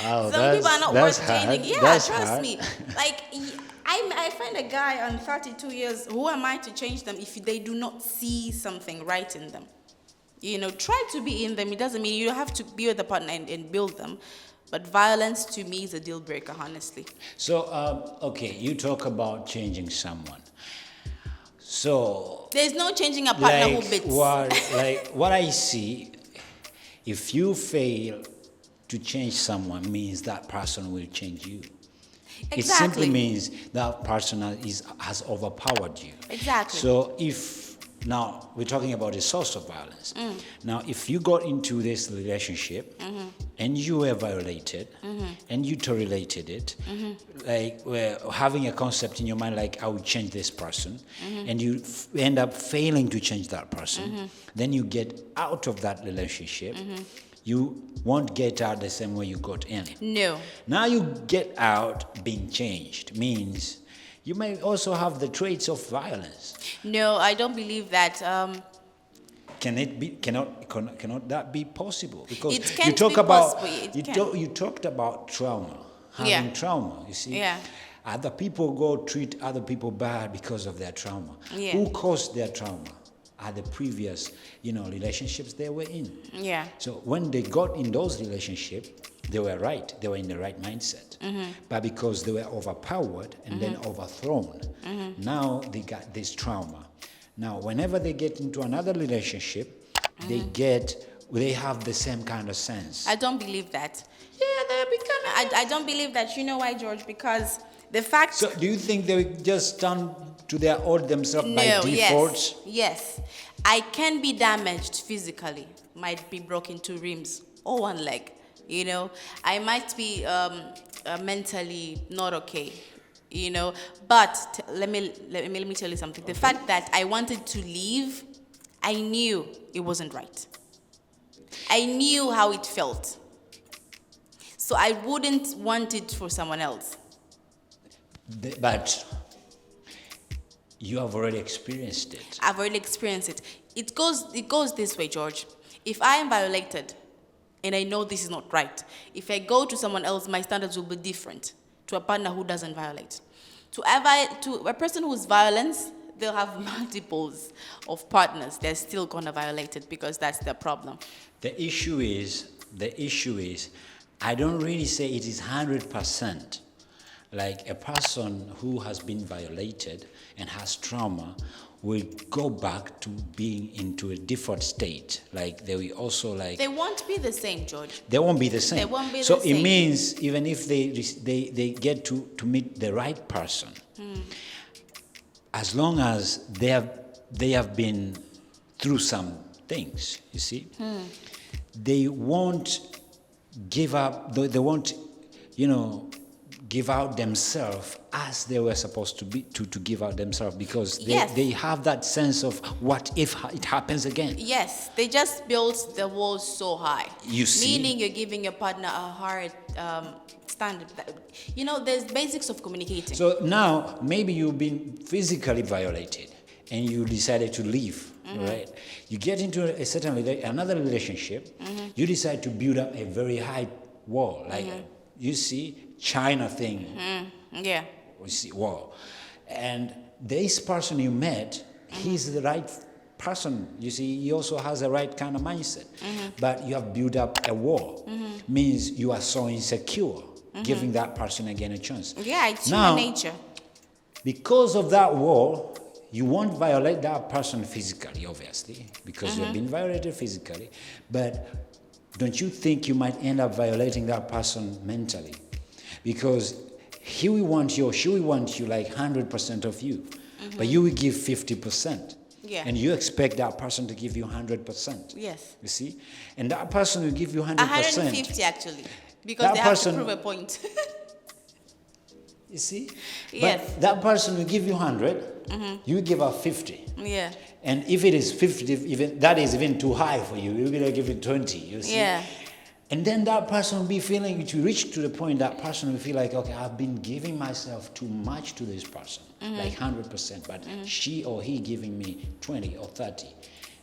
Oh, Some people are not worth hard. changing. Yeah, That's trust hard. me. Like, I find a guy on 32 years, who am I to change them if they do not see something right in them? Try to be in them. It doesn't mean you have to be with a partner and build them. But violence to me is a deal breaker, honestly. So, okay, you talk about changing someone. So, There's no changing a partner who bits. what I see, if you fail to change someone, means that person will change you. Exactly. It simply means that person has overpowered you. Exactly. So now we're talking about the source of violence. Now, if you got into this relationship and you were violated and you tolerated it, like having a concept in your mind like I will change this person, and you end up failing to change that person, then you get out of that relationship. You won't get out the same way you got in. No. Now you get out being changed means you may also have the traits of violence. No, I don't believe that. Cannot that be possible? Because It can you talk be about possible. you talked about trauma, having Yeah. trauma. You see, Yeah. other people go treat other people bad because of their trauma. Yeah. Who caused their trauma? Are the previous, relationships they were in. Yeah. So when they got in those relationships, they were right. They were in the right mindset. But because they were overpowered and then overthrown, now they got this trauma. Now, whenever they get into another relationship, they have the same kind of sense. I don't believe that. Yeah, they're becoming. I don't believe that. You know why, George? Because the fact. So, do you think they just turn to their old themselves by default? Yes. I can be damaged physically. Might be broken 2 ribs or 1 leg. I might be mentally not okay. But let me tell you something. The fact that I wanted to leave, I knew it wasn't right. I knew how it felt. So I wouldn't want it for someone else. But you have already experienced it. I've already experienced it. It goes this way, George. If I am violated and I know this is not right, if I go to someone else, my standards will be different to a partner who doesn't violate. To a person who's violent, they'll have multiples of partners. They're still gonna violate it because that's their problem. The issue is, I don't really say it is 100%. Like a person who has been violated and has trauma will go back to being into a different state. Like they will also They won't be the same, George. They won't be the same. They won't be so the same. It means even if they get to meet the right person, as long as they have been through some things, you see, they won't give up. They won't, give out themselves as they were supposed to be to give out themselves because they have that sense of what if it happens again. Yes, they just built the walls so high. You see? Meaning you're giving your partner a hard standard. There's basics of communicating. So now maybe you've been physically violated and you decided to leave, right? You get into another relationship, you decide to build up a very high wall, like you see China thing. Yeah. We see wall, and this person you met, he's the right person. You see, he also has the right kind of mindset, but you have built up a wall. Means you are so insecure, giving that person again a chance. Yeah, it's now, human nature. Because of that wall, you won't violate that person physically, obviously, because you've been violated physically. But don't you think you might end up violating that person mentally? Because he will want you, or she will want you like 100% of you, but you will give 50%. Yeah. And you expect that person to give you 100%. Yes. You see? And that person will give you 100%. 150 actually, because That they have person- to prove a point. You see? Yes. But that person will give you 100, you give her 50. Yeah. And if it is 50, even that is even too high for you, you're going to give it 20, you see? Yeah. And then that person will be feeling, to reach to the point, that person will feel like, okay, I've been giving myself too much to this person, like 100%, but she or he giving me 20 or 30,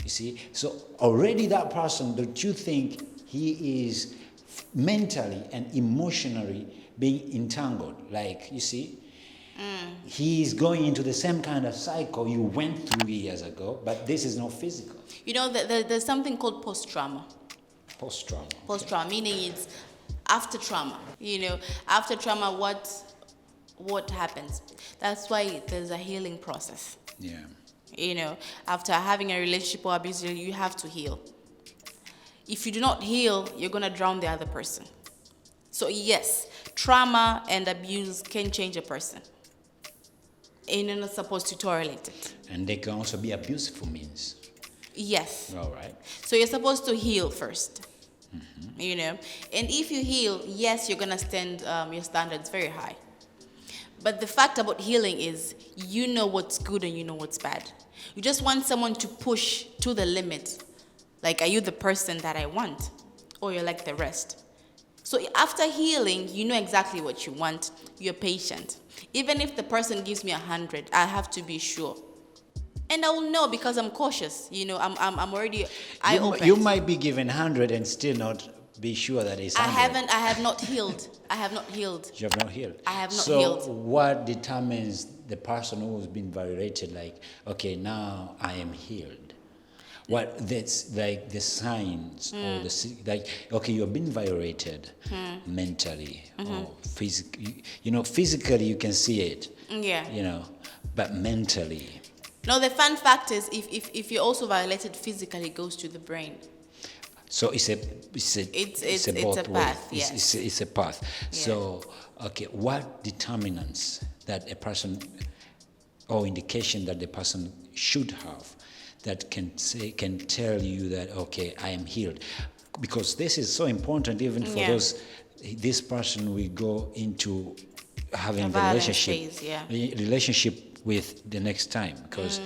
you see? So already that person, don't you think he is mentally and emotionally being entangled. Like, you see, he's going into the same kind of cycle you went through years ago, but this is not physical. You know, there's something called post-trauma. Post-trauma. Post-trauma, meaning it's after trauma. You know, after trauma, what happens? That's why there's a healing process. Yeah. You know, after having a relationship or abuse, you have to heal. If you do not heal, you're going to drown the other person. So yes, trauma and abuse can change a person. And you're not supposed to tolerate it. And they can also be abuseful means. Yes. All right. So you're supposed to heal first. You know, and if you heal, yes, you're going to stand your standards very high. But the fact about healing is you know what's good and you know what's bad. You just want someone to push to the limit. Like, are you the person that I want? Or you're like the rest? So after healing, you know exactly what you want. You're patient. Even if the person gives me 100, I have to be sure. And I will know because I'm cautious. You know, I'm already eye-opened. You might be given 100 and still not be sure that it's 100. I have not healed. I have not healed. You have not healed. I have not so healed. So what determines the person who's been violated, like, okay, now I am healed? What that's like the signs or the like, okay, you've been violated mentally or physically. You know, physically you can see it. Yeah. You know, but mentally. No, the fun fact is if you're also violated physically, it goes to the brain. So it's a path. Yes. It's a path. Yeah. So okay, what determinants that a person or indication that the person should have that can tell you that okay, I am healed? Because this is so important even for this person will go into having the relationship with the next time. Because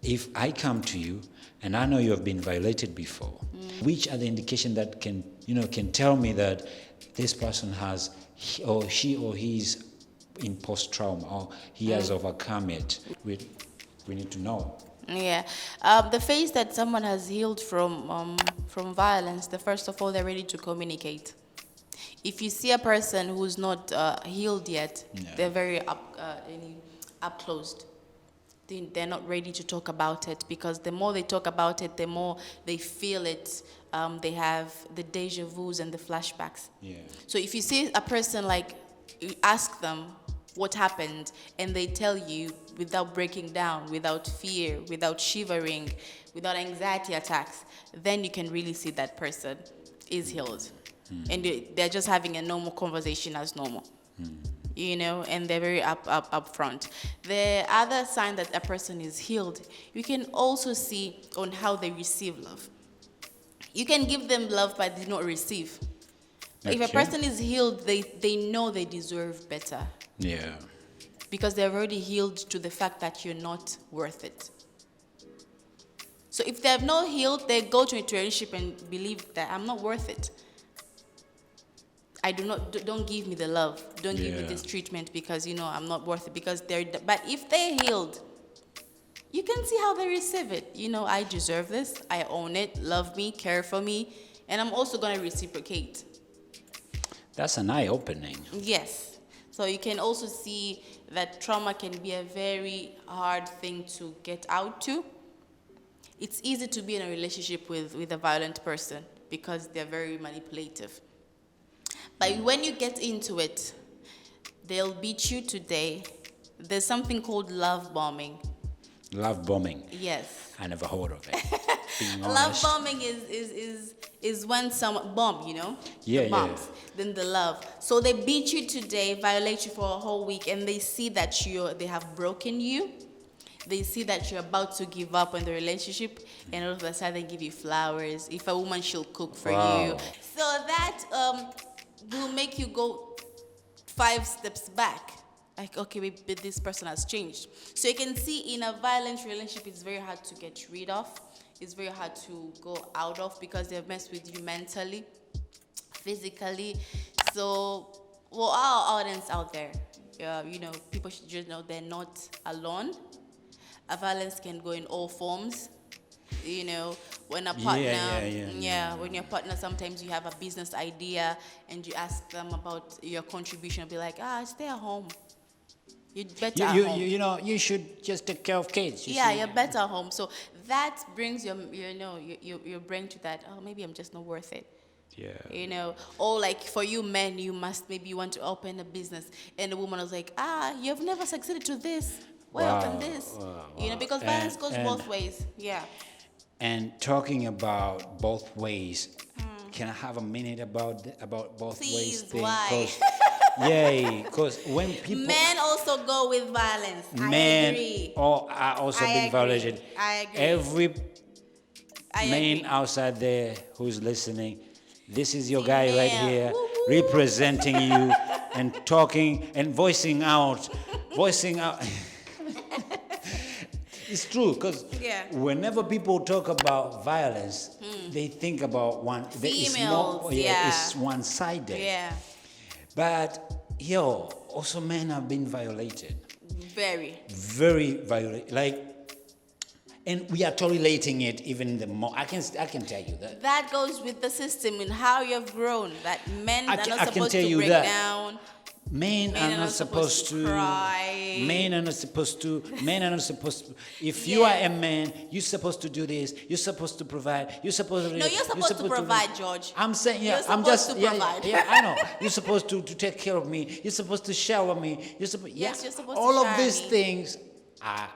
if I come to you and I know you have been violated before, which are the indications that can tell me that this person has, or she or he is in post-trauma, or he has overcome it? We need to know. Yeah, the phase that someone has healed from violence, first of all, they're ready to communicate. If you see a person who's not healed yet, they're very up closed. They're not ready to talk about it, because the more they talk about it, the more they feel it. They have the deja vus and the flashbacks. Yeah. So if you see a person, like, you ask them what happened, and they tell you without breaking down, without fear, without shivering, without anxiety attacks, then you can really see that person is healed. And they're just having a normal conversation as normal. You know, and they're very up front. The other sign that a person is healed, you can also see on how they receive love. You can give them love, but they not receive. Okay. If a person is healed, they know they deserve better. Yeah. Because they're already healed to the fact that you're not worth it. So if they have not healed, they go to a relationship and believe that I'm not worth it. Don't give me the love. Don't give me this treatment because, I'm not worth it. But if they're healed, you can see how they receive it. I deserve this. I own it. Love me, care for me. And I'm also going to reciprocate. That's an eye-opening. Yes. So you can also see that trauma can be a very hard thing to get out to. It's easy to be in a relationship with a violent person because they're very manipulative. But when you get into it, they'll beat you today. There's something called love bombing. Love bombing? Yes. I never heard of it. Love bombing is when someone bomb, Yeah, the bombs, then the love. So they beat you today, violate you for a whole week, and they see that they have broken you. They see that you're about to give up on the relationship, and all of a sudden they give you flowers. If a woman, she'll cook for you. So that will make you go 5 steps back. Like, okay, maybe this person has changed. So you can see in a violent relationship, it's very hard to get rid of. It's very hard to go out of because they've messed with you mentally, physically. So, our audience out there, people should just know they're not alone. Violence can go in all forms. when a partner, Yeah. when your partner, sometimes you have a business idea and you ask them about your contribution, be like, stay at home. You're better at home. You know, you should just take care of kids. You Yeah, see? you're better at home. So that brings your brain to that. Oh, maybe I'm just not worth it. Yeah. You know, or like for you men, you want to open a business, and the woman was like, you've never succeeded to this. Why open this? You know, because violence goes both ways. Yeah. And talking about both ways, can I have a minute about both ways Please, thing? why? Because when people Men also go with violence. I men agree. are also I being agree. violated. I agree. Every I man agree. outside there who's listening, this is your guy right Female. here, Woo-hoo. representing you and talking and voicing out. It's true, because whenever people talk about violence, they think about one. Females, it's one-sided. Yeah. But also men have been violated. Very violated. Like, and we are tolerating it even the more. I can tell you that. That goes with the system and how you've grown. That men are not supposed to break down. Men are not supposed to cry. Men are not supposed to. Men are not supposed to. If you are a man, you're supposed to do this. You're supposed to provide. You're supposed to. No, you're supposed to provide, George. I'm saying, You're I'm supposed just to provide. Yeah, I know. You're supposed to take care of me. You're supposed to shower me. You're supposed all to of these shower me. things are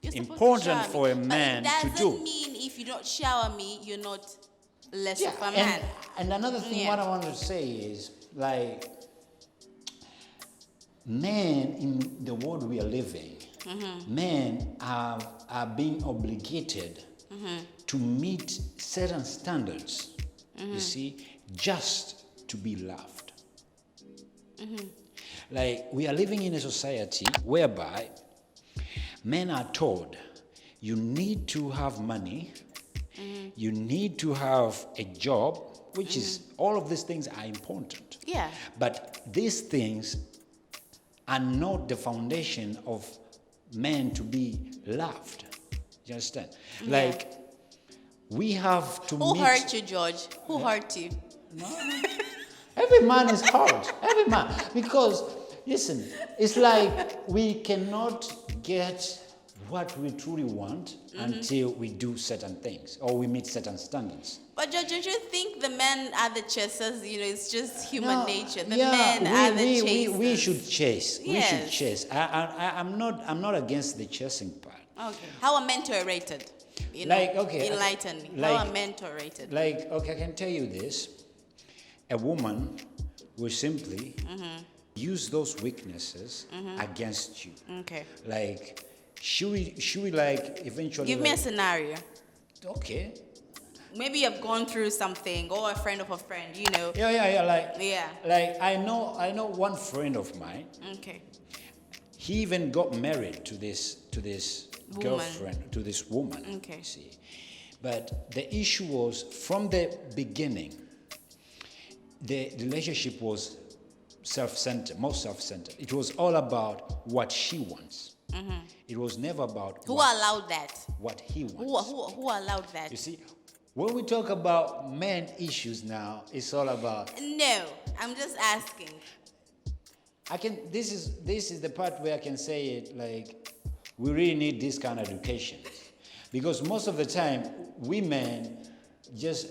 You're supposed to important shower for me. a man but it to doesn't do. mean if you don't shower me, you're not less of a man. And another thing, what I want to say is, like, men in the world we are living, men are being obligated to meet certain standards, you see, just to be loved. Like, we are living in a society whereby men are told, you need to have money, you need to have a job, which is, all of these things are important. Yeah. But these things are not the foundation of men to be loved. You understand? Like, we have to Who meet... hurt you, George? Who hurt you? No. Every man is hurt. Every man. Because, listen, it's like we cannot get what we truly want until we do certain things or we meet certain standards. But George, don't you think the men are the chasers? You know, it's just human nature. The yeah, men are the chasers. We should chase. Yes. We should chase. I'm not against the chasing part. Okay. How are men tolerated? You know, Like, okay, enlighten me. like- How are men tolerated? Like, okay, I can tell you this. A woman will simply use those weaknesses against you. Okay. Like, should we like eventually... Give me a like, scenario. Okay. Maybe you've gone through something, or a friend of a friend, you know. Yeah, like... Yeah. Like, I know one friend of mine. Okay. He even got married to this Woman. girlfriend, to this woman. Okay. See, but the issue was, from the beginning, the relationship was self-centered, most self-centered. It was all about what she wants. It was never about Who allowed that? what he wants. Who allowed that? You see, when we talk about men issues now, it's all about... No, I'm just asking. This is the part where I can say it, like, we really need this kind of education. Because most of the time, we men just,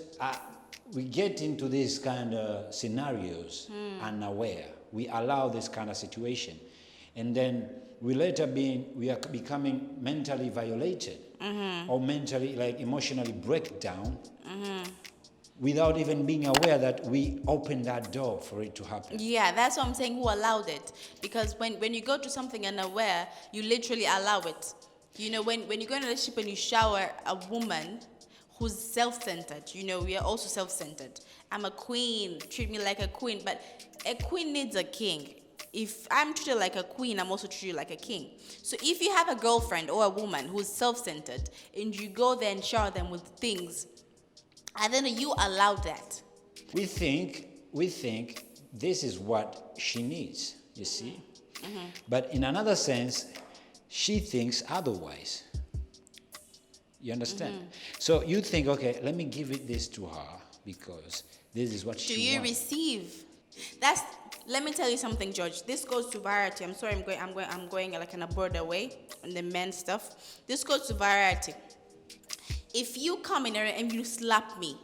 we get into these kind of scenarios unaware. We allow this kind of situation. And then we are becoming mentally violated or mentally, like, emotionally break down without even being aware that we opened that door for it to happen. Yeah, that's what I'm saying, who allowed it. Because when you go to something unaware, you literally allow it. You know, when you go in a relationship and you shower a woman who's self-centered, you know, we are also self-centered. I'm a queen, treat me like a queen, but a queen needs a king. If I'm treated like a queen, I'm also treated like a king. So if you have a girlfriend or a woman who's self-centered and you go there and shower them with things, and then you allow that. We think this is what she needs, you see? But in another sense, she thinks otherwise. You understand? So you think, okay, let me give it this to her because this is what Do she you wants. receive? That's. Let me tell you something, George. This goes to variety. I'm sorry, I'm going like in a broader way on the men stuff. This goes to variety. If you come in there and you slap me,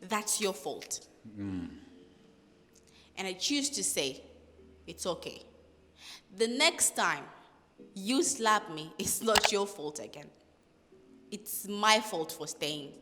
that's your fault. And I choose to say, it's okay. The next time you slap me, it's not your fault again. It's my fault for staying.